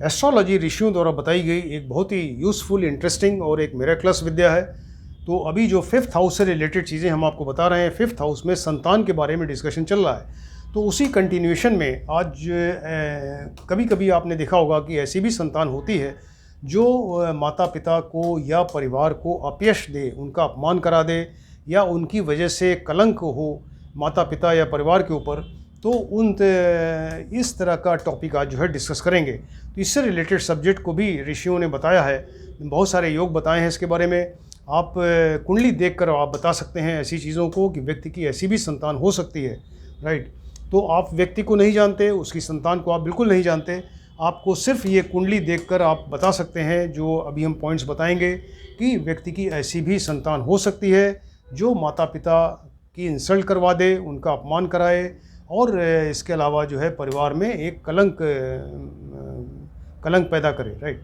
Astrology ऋषियों द्वारा बताई गई एक बहुत ही यूज़फुल, इंटरेस्टिंग और एक मिरेकलस विद्या है। तो अभी जो फिफ्थ हाउस से रिलेटेड चीज़ें हम आपको बता रहे हैं, फिफ्थ हाउस में संतान के बारे में डिस्कशन चल रहा है। तो उसी कंटिन्यूएशन में आज कभी कभी आपने देखा होगा कि ऐसी भी संतान होती है जो माता पिता को या परिवार को अपयश दे, उनका अपमान करा दे या उनकी वजह से कलंक हो माता पिता या परिवार के ऊपर। तो इस तरह का टॉपिक आज जो है डिस्कस करेंगे। तो इससे रिलेटेड सब्जेक्ट को भी ऋषियों ने बताया है, बहुत सारे योग बताए हैं इसके बारे में। आप कुंडली देखकर आप बता सकते हैं ऐसी चीज़ों को कि व्यक्ति की ऐसी भी संतान हो सकती है, राइट। तो आप व्यक्ति को नहीं जानते, उसकी संतान को आप बिल्कुल नहीं जानते, आपको सिर्फ ये कुंडली देखकर आप बता सकते हैं जो अभी हम पॉइंट्स बताएंगे कि व्यक्ति की ऐसी भी संतान हो सकती है जो माता पिता की इंसल्ट करवा दे, उनका अपमान कराए और इसके अलावा जो है परिवार में एक कलंक पैदा करे, राइट।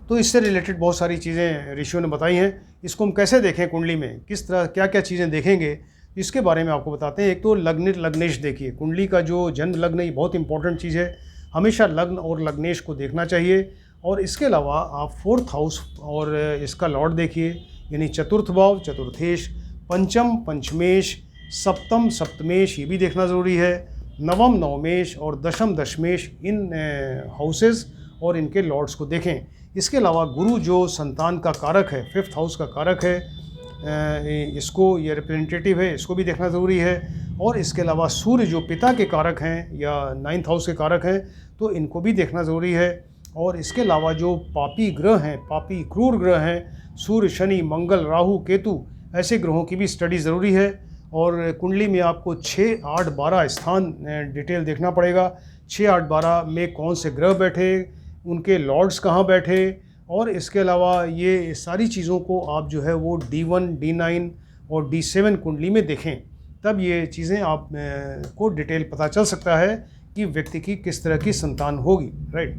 तो इससे रिलेटेड बहुत सारी चीज़ें ऋषियों ने बताई हैं। इसको हम कैसे देखें कुंडली में, किस तरह क्या क्या चीज़ें देखेंगे, इसके बारे में आपको बताते हैं। एक तो लग्न लग्नेश देखिए, कुंडली का जो जन्म लग्न ये बहुत इंपॉर्टेंट चीज़ है, हमेशा लग्न और लग्नेश को देखना चाहिए। और इसके अलावा आप फोर्थ हाउस और इसका लॉर्ड देखिए, यानी चतुर्थ भाव चतुर्थेश, पंचम पंचमेश, सप्तम सप्तमेश ये भी देखना ज़रूरी है, नवम नवमेश और दशम दशमेश, इन हाउसेस और इनके लॉर्ड्स को देखें। इसके अलावा गुरु जो संतान का कारक है, फिफ्थ हाउस का कारक है, इसको ये रिप्रेजेंटेटिव है, इसको भी देखना ज़रूरी है। और इसके अलावा सूर्य जो पिता के कारक हैं या नाइन्थ हाउस के कारक हैं, तो इनको भी देखना ज़रूरी है। और इसके अलावा जो पापी ग्रह हैं, पापी क्रूर ग्रह हैं, सूर्य शनि मंगल राहु केतु, ऐसे ग्रहों की भी स्टडी ज़रूरी है। और कुंडली में आपको 6, 8, 12 स्थान डिटेल देखना पड़ेगा। 6, 8, 12 में कौन से ग्रह बैठे, उनके लॉर्ड्स कहाँ बैठे, और इसके अलावा ये सारी चीज़ों को आप जो है वो D1, D9 और D7 कुंडली में देखें, तब ये चीज़ें आप को डिटेल पता चल सकता है कि व्यक्ति की किस तरह की संतान होगी, राइट।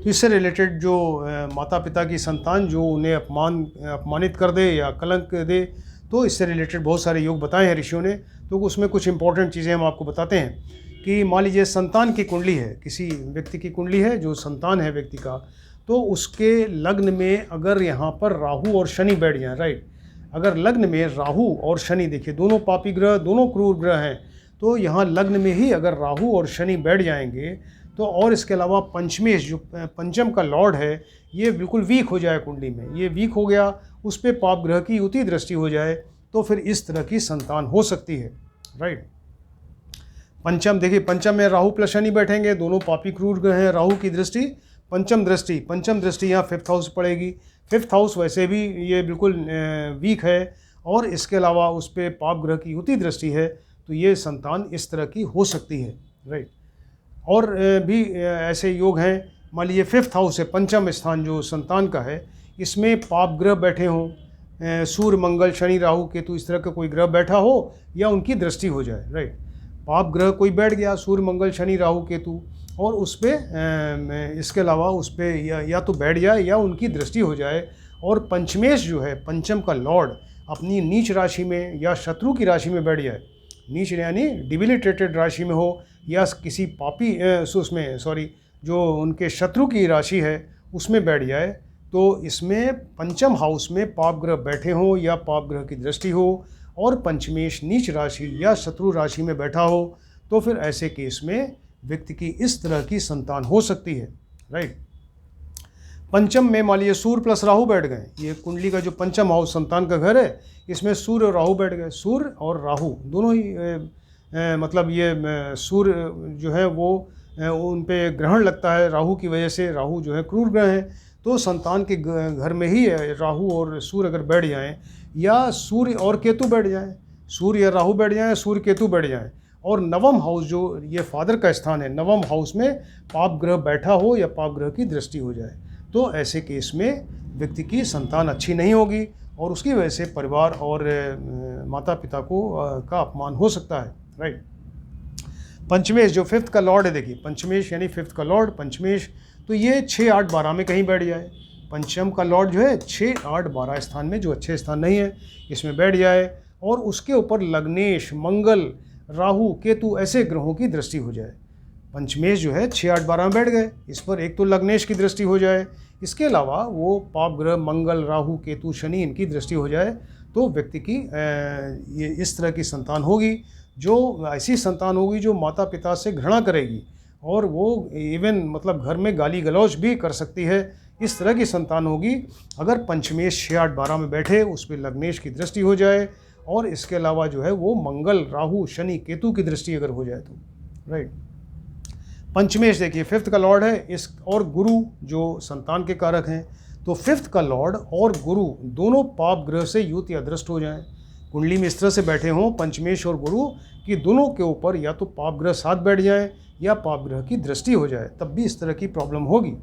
तो इससे रिलेटेड जो माता पिता की संतान जो उन्हें अपमानित कर दे या कलंक दे, तो इससे रिलेटेड बहुत सारे योग बताए हैं ऋषियों ने। तो उसमें कुछ इंपॉर्टेंट चीज़ें हम आपको बताते हैं कि मान लीजिए संतान की कुंडली है, किसी व्यक्ति की कुंडली है जो संतान है व्यक्ति का, तो उसके लग्न में अगर यहाँ पर राहु और शनि बैठ जाएं, राइट। अगर लग्न में राहु और शनि, देखिए दोनों पापी ग्रह, दोनों क्रूर ग्रह हैं, तो यहाँ लग्न में ही अगर राहु और शनि बैठ जाएंगे तो, और इसके अलावा पंचमेश जो पंचम का लॉर्ड है ये बिल्कुल वीक हो जाए कुंडली में, ये वीक हो गया, उस पर पाप ग्रह की युति दृष्टि हो जाए, तो फिर इस तरह की संतान हो सकती है, राइट। पंचम देखिए, पंचम में राहु प्लस शनि बैठेंगे, दोनों पापी क्रूर ग्रह हैं, राहु की दृष्टि पंचम दृष्टि यहाँ फिफ्थ हाउस पड़ेगी। फिफ्थ हाउस वैसे भी ये बिल्कुल वीक है, और इसके अलावा उस पर पाप ग्रह की युति दृष्टि है, तो ये संतान इस तरह की हो सकती है, राइट। और भी ऐसे योग हैं, मान लीजिए फिफ्थ हाउस है, पंचम स्थान जो संतान का है, इसमें पाप ग्रह बैठे हों, सूर्य मंगल शनि राहु केतु, इस तरह का कोई ग्रह बैठा हो या उनकी दृष्टि हो जाए, राइट। पाप ग्रह कोई बैठ गया, सूर्य मंगल शनि राहु केतु, और उस पर इसके अलावा उस पर या तो बैठ जाए या उनकी दृष्टि हो जाए। और पंचमेश जो है, पंचम का लॉर्ड अपनी नीच राशि में या शत्रु की राशि में बैठ जाए, नीच यानी डिबिलिटेटेड राशि में हो या किसी पापी उसमें जो उनके शत्रु की राशि है उसमें बैठ जाए, तो इसमें पंचम हाउस में पाप ग्रह बैठे हों या पाप ग्रह की दृष्टि हो और पंचमेश नीच राशि या शत्रु राशि में बैठा हो, तो फिर ऐसे केस में व्यक्ति की इस तरह की संतान हो सकती है, राइट। पंचम में मान लीजिए सूर्य प्लस राहु बैठ गए, ये कुंडली का जो पंचम हाउस संतान का घर है, इसमें सूर्य और राहु बैठ गए। सूर्य और राहु दोनों ही मतलब ये सूर्य जो है वो उन पे ग्रहण लगता है राहु की वजह से, राहु जो है क्रूर ग्रह है, तो संतान के घर में ही राहु और सूर्य अगर बैठ जाएं या सूर्य और केतु बैठ जाएं, सूर्य या राहु बैठ जाएं, सूर्य केतु बैठ जाएं, और नवम हाउस जो ये फादर का स्थान है, नवम हाउस में पाप ग्रह बैठा हो या पाप ग्रह की दृष्टि हो जाए, तो ऐसे केस में व्यक्ति की संतान अच्छी नहीं होगी और उसकी वजह से परिवार और माता पिता को का अपमान हो सकता है, राइट। पंचमेश जो फिफ्थ का लॉर्ड है, देखिए पंचमेश यानी फिफ्थ का लॉर्ड पंचमेश, तो ये 6, 8, 12 में कहीं बैठ जाए। पंचम का लॉर्ड जो है 6, 8, 12 स्थान में, जो अच्छे स्थान नहीं है, इसमें बैठ जाए, और उसके ऊपर लग्नेश मंगल राहु केतु ऐसे ग्रहों की दृष्टि हो जाए, पंचमेश जो है 6, 8, 12 में बैठ गए, इस पर एक तो लग्नेश की दृष्टि हो जाए, इसके अलावा वो पाप ग्रह मंगल, राहु, केतु, शनि इनकी दृष्टि हो जाए, तो व्यक्ति की ये इस तरह की संतान होगी, जो ऐसी संतान होगी जो माता पिता से घृणा करेगी और वो इवन मतलब घर में गाली गलौज भी कर सकती है। इस तरह की संतान होगी अगर पंचमेश 6, 8, 12 में बैठे, उस पर लग्नेश की दृष्टि हो जाए और इसके अलावा जो है वो मंगल, राहु, शनि, केतु की दृष्टि अगर हो जाए तो, राइट। पंचमेश देखिए 5th का लॉर्ड है, इस और गुरु जो संतान के कारक हैं, तो 5th का लॉर्ड और गुरु दोनों पाप ग्रह से युत या दृष्ट हो जाएं, कुंडली में इस तरह से बैठे हों पंचमेश और गुरु कि दोनों के ऊपर या तो पाप ग्रह साथ बैठ जाएं या पाप ग्रह की दृष्टि हो जाए, तब भी इस तरह की प्रॉब्लम होगी,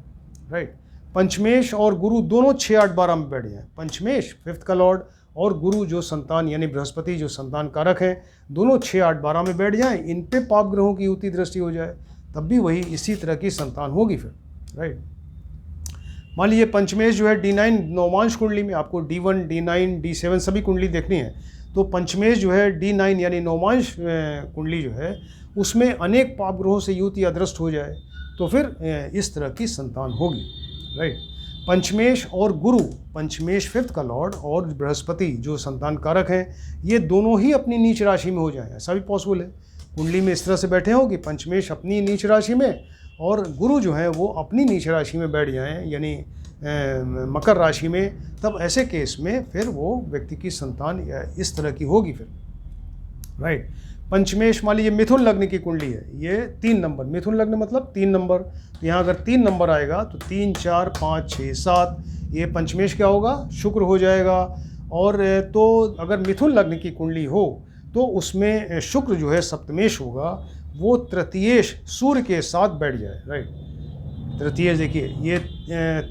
राइट। पंचमेश और गुरु दोनों 6, 8, 12 में बैठ जाएं, पंचमेश 5th का लॉर्ड और गुरु जो संतान यानी बृहस्पति जो संतान कारक हैं, दोनों 6, 8, 12 में बैठ जाएं, इन पे पाप ग्रहों की युति दृष्टि हो जाए, तब भी वही इसी तरह की संतान होगी फिर, राइट। मान लीजिए पंचमेश जो है D9 नौमांश कुंडली में, आपको D1, D9, D7 सभी कुंडली देखनी है, तो पंचमेश जो है D9 यानी नौमांश कुंडली जो है उसमें अनेक पाप ग्रहों से युत या दृष्ट हो जाए, तो फिर इस तरह की संतान होगी, राइट। पंचमेश और गुरु, पंचमेश 5th का लॉर्ड और बृहस्पति जो संतान कारक हैं, ये दोनों ही अपनी नीच राशि में हो जाएं, ऐसा भी पॉसिबल है। कुंडली में इस तरह से बैठे हो कि पंचमेश अपनी नीच राशि में और गुरु जो है वो अपनी नीच राशि में बैठ जाएं, यानी मकर राशि में, तब ऐसे केस में फिर वो व्यक्ति की संतान इस तरह की होगी फिर, राइट। पंचमेश मान लीजिए मिथुन लग्न की कुंडली है, ये 3 नंबर, मिथुन लग्न मतलब 3 नंबर, तो यहाँ अगर 3 नंबर आएगा तो 3, 4, 5, 6, 7, ये पंचमेश क्या होगा, शुक्र हो जाएगा। और तो अगर मिथुन लग्न की कुंडली हो तो उसमें शुक्र जो है सप्तमेश होगा, वो तृतीयेश सूर्य के साथ बैठ जाए, राइट। तृतीयेश देखिए ये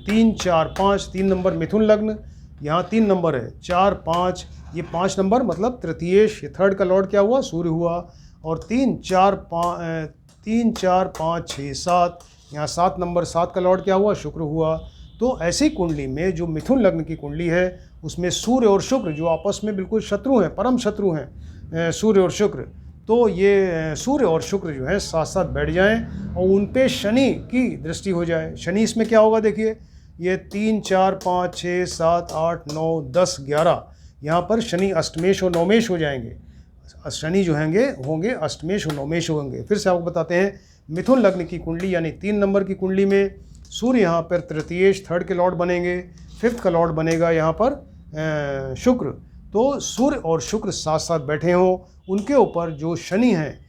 3, 4, 5, 3 नंबर मिथुन लग्न, यहाँ 3 नंबर है, 4, 5, ये 5 नंबर मतलब तृतीयेश, ये 3rd का लॉर्ड क्या हुआ, सूर्य हुआ, और 3, 4, 5, 6, 7, यहाँ 7 नंबर 7 का लॉर्ड क्या हुआ, शुक्र हुआ। तो ऐसी कुंडली में जो मिथुन लग्न की कुंडली है उसमें सूर्य और शुक्र जो आपस में बिल्कुल शत्रु हैं, परम शत्रु हैं सूर्य और शुक्र, तो ये सूर्य और शुक्र जो है साथ साथ बैठ जाएं और उन पे शनि की दृष्टि हो जाए। शनि इसमें क्या होगा देखिए, ये 3, 4, 5, 6, 7, 8, 9, 10, 11, यहाँ पर शनि अष्टमेश और नवमेश हो जाएंगे। शनि जो होंगे अष्टमेश और नवमेश होंगे। फिर से आपको बताते हैं, मिथुन लग्न की कुंडली यानी 3 नंबर की कुंडली में सूर्य यहाँ पर तृतीयेश 3rd के लॉर्ड बनेंगे, 5th का लॉर्ड बनेगा यहाँ पर शुक्र। तो सूर्य और शुक्र साथ साथ बैठे हों, उनके ऊपर जो शनि हैं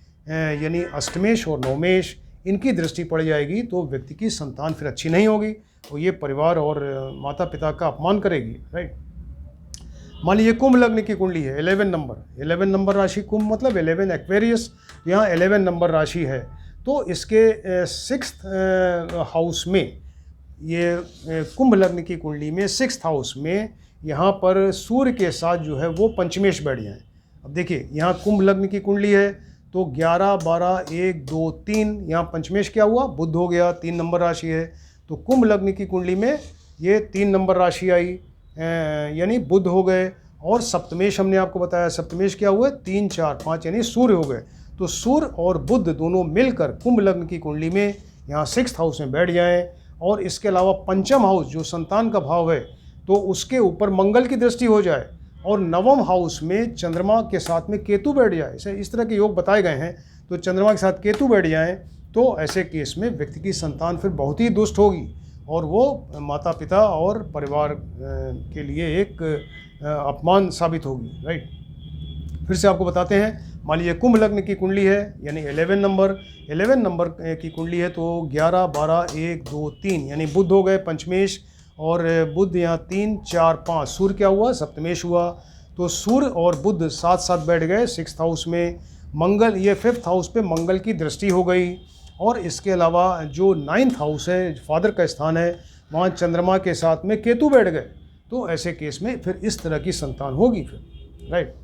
यानी अष्टमेश और नवमेश, इनकी दृष्टि पड़ जाएगी, तो व्यक्ति की संतान फिर अच्छी नहीं होगी, तो ये परिवार और माता पिता का अपमान करेगी, राइट। मान लीजिए कुंभ लग्न की कुंडली है, 11 नंबर राशि, कुंभ मतलब 11 एक्वेरियस, यहाँ 11 नंबर राशि है, तो इसके 6th हाउस में, ये कुंभ लग्न की कुंडली में 6th हाउस में यहाँ पर सूर्य के साथ जो है वो पंचमेश बैठ जाए। अब देखिए यहाँ कुंभ लग्न की कुंडली है तो 11, 12, 1, 2, 3, यहाँ पंचमेश क्या हुआ, बुध हो गया, 3 नंबर राशि है, तो कुंभ लग्न की कुंडली में ये 3 नंबर राशि आई, यानी बुध हो गए, और सप्तमेश हमने आपको बताया, सप्तमेश क्या हुए, 3, 4, 5 यानी सूर्य हो गए। तो सूर्य और बुध दोनों मिलकर कुंभ लग्न की कुंडली में यहाँ 6th हाउस में बैठ जाएं, और इसके अलावा पंचम हाउस जो संतान का भाव है तो उसके ऊपर मंगल की दृष्टि हो जाए, और 9वें हाउस में चंद्रमा के साथ में केतु बैठ जाए। इस तरह के योग बताए गए हैं, तो चंद्रमा के साथ केतु बैठ जाएं, तो ऐसे केस में व्यक्ति की संतान फिर बहुत ही दुष्ट होगी और वो माता पिता और परिवार के लिए एक अपमान साबित होगी, राइट। फिर से आपको बताते हैं, मान लीजिए कुंभ लग्न की कुंडली है यानी 11 नंबर की कुंडली है, तो 11, 12, 1, 2, 3 यानी बुध हो गए पंचमेश, और बुध यहाँ 3, 4, 5 सूर्य क्या हुआ, सप्तमेश हुआ। तो सूर्य और बुध साथ साथ बैठ गए 6th हाउस में। मंगल ये 5th हाउस पे मंगल की दृष्टि हो गई, और इसके अलावा जो 9th हाउस है, फादर का स्थान है, वहाँ चंद्रमा के साथ में केतु बैठ गए, तो ऐसे केस में फिर इस तरह की संतान होगी फिर, राइट।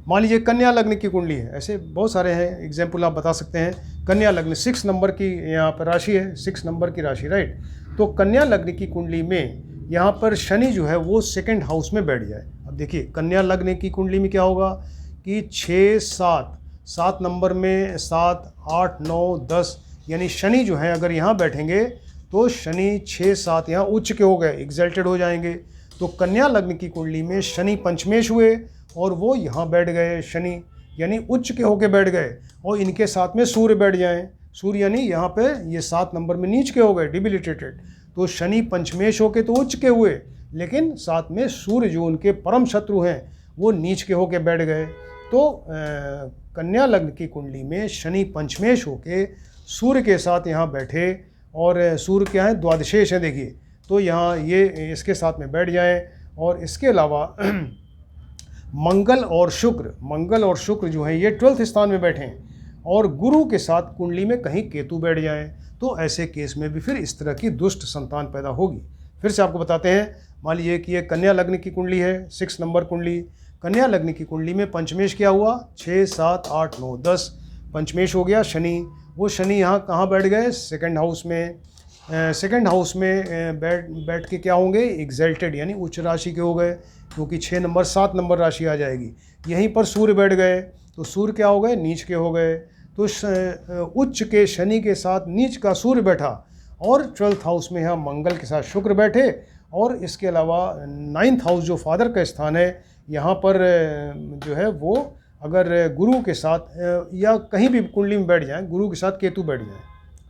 मान लीजिए कन्या लग्न की कुंडली है, ऐसे बहुत सारे हैं एग्जाम्पल आप बता सकते हैं। कन्या लग्न 6 नंबर की यहाँ पर राशि है, 6 नंबर की राशि, राइट। तो कन्या लग्न की कुंडली में यहाँ पर शनि जो है वो 2nd हाउस में बैठ जाए। अब देखिए कन्या लग्न की कुंडली में क्या होगा कि 6, 7 7 नंबर में 7, 8, 9, 10, यानी शनि जो है अगर यहाँ बैठेंगे तो शनि 6, 7 यहाँ उच्च के हो गए, एग्जल्टेड हो जाएंगे। तो कन्या लग्न की कुंडली में शनि पंचमेश हुए और वो यहाँ बैठ गए शनि, यानी उच्च के होके बैठ गए, और इनके साथ में सूर्य बैठ जाएं। सूर्य यानी यहाँ पे ये 7 नंबर में नीच के हो गए, डिबिलिटेटेड। तो शनि पंचमेश होके तो उच्च के हुए, लेकिन साथ में सूर्य जो उनके परम शत्रु हैं वो नीच के होके बैठ गए। तो कन्या लग्न की कुंडली में शनि पंचमेश होके सूर्य के साथ यहाँ बैठे, और सूर्य क्या है, द्वादशेष है देखिए, तो यहाँ ये इसके साथ में बैठ जाएं। और इसके अलावा मंगल और शुक्र जो है ये 12th स्थान में बैठे हैं, और गुरु के साथ कुंडली में कहीं केतु बैठ जाएं, तो ऐसे केस में भी फिर इस तरह की दुष्ट संतान पैदा होगी। फिर से आपको बताते हैं, मान लीजिए कि ये कन्या लग्न की कुंडली है, 6 नंबर कुंडली। कन्या लग्न की कुंडली में पंचमेश क्या हुआ, 6, 7, 8, 9, 10, पंचमेश हो गया शनि। वो शनि यहाँ कहाँ बैठ गए, सेकंड हाउस में। सेकंड हाउस में बैठ के क्या होंगे, एग्जल्टेड यानी उच्च राशि के हो गए, क्योंकि 6 नंबर 7 नंबर राशि आ जाएगी। यहीं पर सूर्य बैठ गए, तो सूर्य क्या हो गए, नीच के हो गए। तो उच्च के शनि के साथ नीच का सूर्य बैठा, और 12th हाउस में यहाँ मंगल के साथ शुक्र बैठे, और इसके अलावा 9th हाउस जो फादर का स्थान है, यहाँ पर जो है वो अगर गुरु के साथ या कहीं भी कुंडली में बैठ जाएं, गुरु के साथ केतु बैठ जाएं,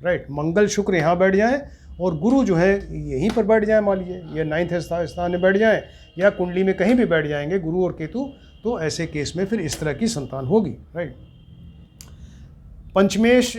राइट, मंगल शुक्र यहाँ बैठ जाएं, और गुरु जो है यहीं पर बैठ जाएं, मान लीजिए ये 9th स्थान में बैठ जाएं, या कुंडली में कहीं भी बैठ जाएंगे गुरु और केतु, तो ऐसे केस में फिर इस तरह की संतान होगी, राइट। पंचमेश,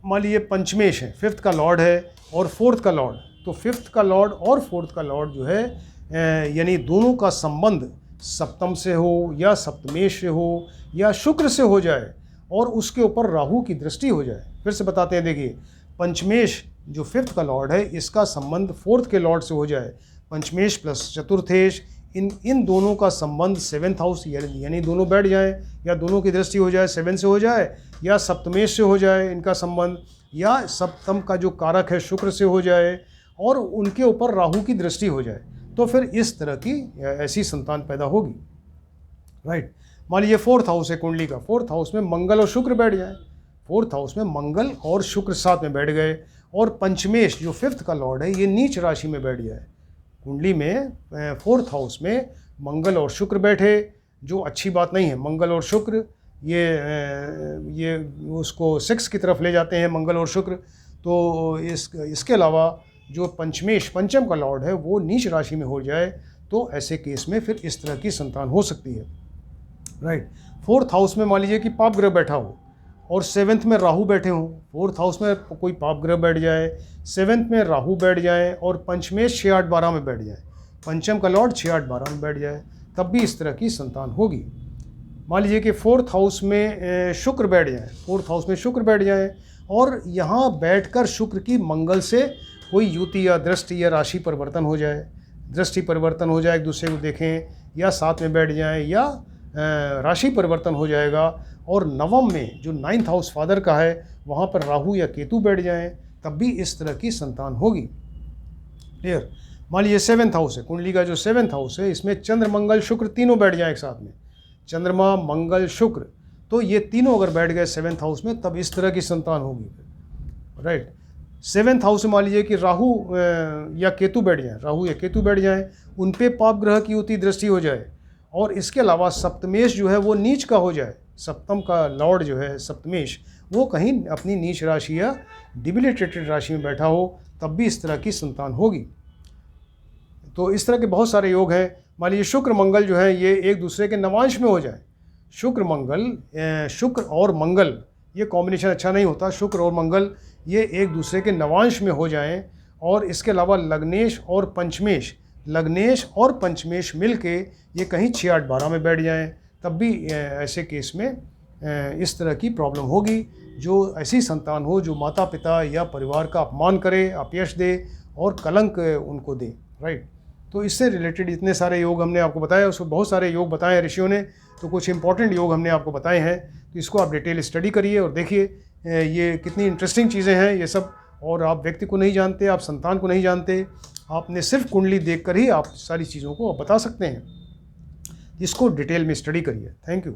मान लीजिए पंचमेश है, 5th का लॉर्ड है और 4th का लॉर्ड, तो 5th का लॉर्ड और 4th का लॉर्ड जो है यानी दोनों का संबंध सप्तम से हो या सप्तमेश से हो या शुक्र से हो जाए, और उसके ऊपर राहु की दृष्टि हो जाए। फिर से बताते हैं, देखिए पंचमेश जो 5th का लॉर्ड है इसका संबंध 4th के लॉर्ड से हो जाए, पंचमेश प्लस चतुर्थेश, इन दोनों का संबंध 7th हाउस यानी दोनों बैठ जाएं, या दोनों की दृष्टि हो जाए 7 से हो जाए, या सप्तमेश से हो जाए इनका संबंध, या सप्तम का जो कारक है शुक्र से हो जाए, और उनके ऊपर राहु की दृष्टि हो जाए, तो फिर इस तरह की ऐसी संतान पैदा होगी, राइट। मान लीजिए 4th हाउस है कुंडली का, 4th हाउस में मंगल और शुक्र बैठ जाए, 4th हाउस में मंगल और शुक्र साथ में बैठ गए, और पंचमेश जो 5th का लॉर्ड है ये नीच राशि में बैठ जाए। कुंडली में 4th हाउस में मंगल और शुक्र बैठे, जो अच्छी बात नहीं है। मंगल और शुक्र ये उसको 6 की तरफ ले जाते हैं, मंगल और शुक्र। तो इसके अलावा जो पंचमेश पंचम का लॉर्ड है वो नीच राशि में हो जाए, तो ऐसे केस में फिर इस तरह की संतान हो सकती है, राइट। 4th हाउस में मान लीजिए कि पाप ग्रह बैठा हो, और 7th में राहु बैठे हों, 4th हाउस में कोई पाप ग्रह बैठ जाए, 7th में राहु बैठ जाए, और पंचमेश 6, 8, 12 में बैठ जाए, पंचम का लॉर्ड 6, 8, 12 में बैठ जाए, तब भी इस तरह की संतान होगी। मान लीजिए कि 4th हाउस में शुक्र बैठ जाए, 4th हाउस में शुक्र बैठ जाए, और यहाँ बैठकर शुक्र की मंगल से कोई युति या दृष्टि या राशि परिवर्तन हो जाए, दृष्टि परिवर्तन हो जाए, एक दूसरे को देखें, या साथ में बैठ जाएं, या राशि परिवर्तन हो जाएगा, और नवम में जो 9th हाउस फादर का है वहाँ पर राहु या केतु बैठ जाएं, तब भी इस तरह की संतान होगी, क्लियर। मान लीजिए 7th हाउस है, कुंडली का जो 7th हाउस है इसमें चंद्र मंगल शुक्र तीनों बैठ जाएं एक साथ में, चंद्रमा मंगल शुक्र, तो ये तीनों अगर बैठ गए 7th हाउस में तब इस तरह की संतान होगी, राइट। 7th हाउस में मान लीजिए कि राहु या केतु बैठ जाएं, राहु या केतु बैठ जाएं, उन पे पाप ग्रह की युति दृष्टि हो जाए, और इसके अलावा सप्तमेश जो है वो नीच का हो जाए, सप्तम का लॉर्ड जो है सप्तमेश वो कहीं अपनी नीच राशि या डिबिलिटेटेड राशि में बैठा हो, तब भी इस तरह की संतान होगी। तो इस तरह के बहुत सारे योग हैं। मान लीजिए शुक्र मंगल जो है ये एक दूसरे के नवांश में हो जाए, शुक्र और मंगल ये कॉम्बिनेशन अच्छा नहीं होता, शुक्र और मंगल ये एक दूसरे के नवांश में हो जाएं, और इसके अलावा लग्नेश और पंचमेश मिल के ये कहीं 6, 8, 12 में बैठ जाएं, तब भी ऐसे केस में इस तरह की प्रॉब्लम होगी। जो ऐसी संतान हो जो माता पिता या परिवार का अपमान करे, अपयश दे और कलंक उनको दे, राइट। तो इससे रिलेटेड इतने सारे योग हमने आपको बताया, उसको बहुत सारे योग बताए हैं ऋषियों ने, तो कुछ इंपॉर्टेंट योग हमने आपको बताए हैं, तो इसको आप डिटेल स्टडी करिए और देखिए ये कितनी इंटरेस्टिंग चीज़ें हैं ये सब। और आप व्यक्ति को नहीं जानते, आप संतान को नहीं जानते, आपने सिर्फ कुंडली देखकर ही आप सारी चीज़ों को आप बता सकते हैं। इसको डिटेल में स्टडी करिए। Thank you.